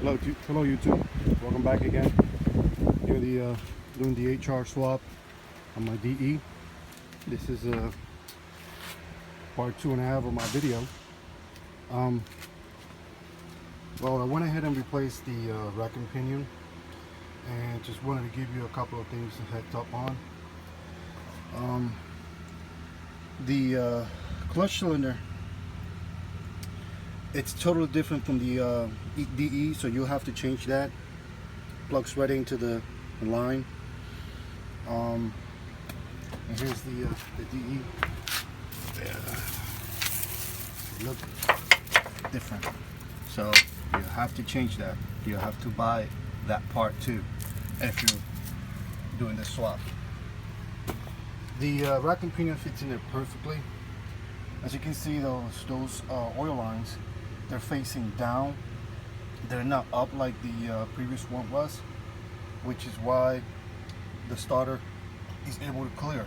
Hello YouTube. Welcome back again. Here doing the HR swap on my DE. This is part 2.5 of my video. Well, I went ahead and replaced the rack and pinion, and just wanted to give you a couple of things to heads up on. The clutch cylinder, it's totally different from the DE, so you'll have to change that. Plugs right into the line. And here's the DE. Look different, so you have to change that. You have to buy that part too if you're doing the swap. The rack and pinion fits in there perfectly. As you can see, those oil lines, they're facing down. They're not up like the previous one was, which is why the starter is able to clear.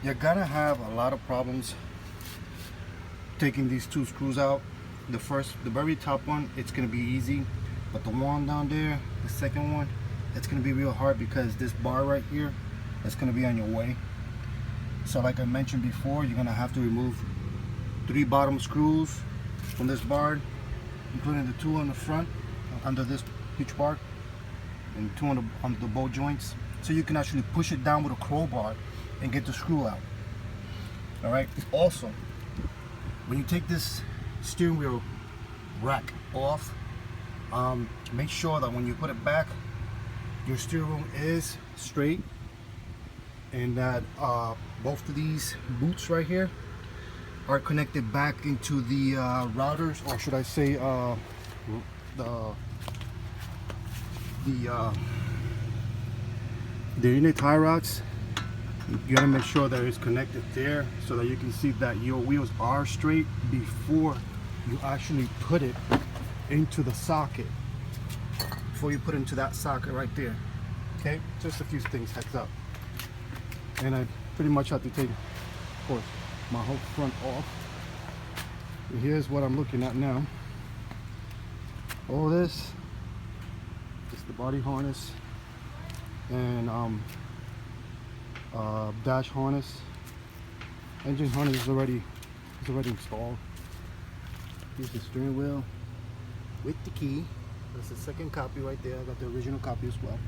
You're gonna have a lot of problems taking these two screws out. The very top one, it's gonna be easy, but the one down there, the second one, it's gonna be real hard because this bar right here, it's gonna be on your way. So like I mentioned before, you're gonna have to remove 3 bottom screws from this bar, including the 2 on the front under this hitch bar, and 2 on the bolt joints, so you can actually push it down with a crowbar and get the screw out. All right. Also, when you take this steering wheel rack off, make sure that when you put it back, your steering wheel is straight, and that both of these boots right here are connected back into the routers, or should I say the unit tie rods. You gotta make sure that it's connected there so that you can see that your wheels are straight before you actually put it into the socket. Before you put it into that socket right there. Okay, just a few things, heads up. And I pretty much have to take, of course, my whole front off. And here's what I'm looking at now. All this is the body harness and dash harness. Engine harness is already installed. Here's the steering wheel with the key. That's the second copy right there. I got the original copy as well.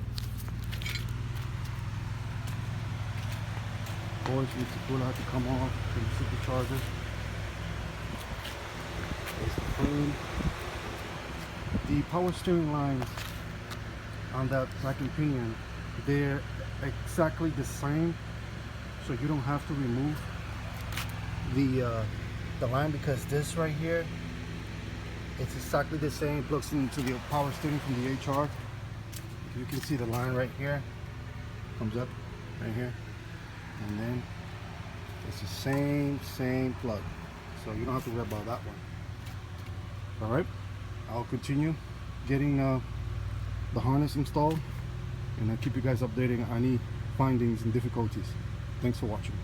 Of course, you need to pull out to come off the supercharger. There's the frame. The power steering lines on that rack and pinion, they're exactly the same, so you don't have to remove the line, because this right here, it's exactly the same. It plugs into the power steering from the HR. You can see the line right here comes up right here, and then it's the same plug, so you don't have to worry about that one. All right, I'll continue getting the harness installed, and I'll keep you guys updated on any findings and difficulties. Thanks for watching.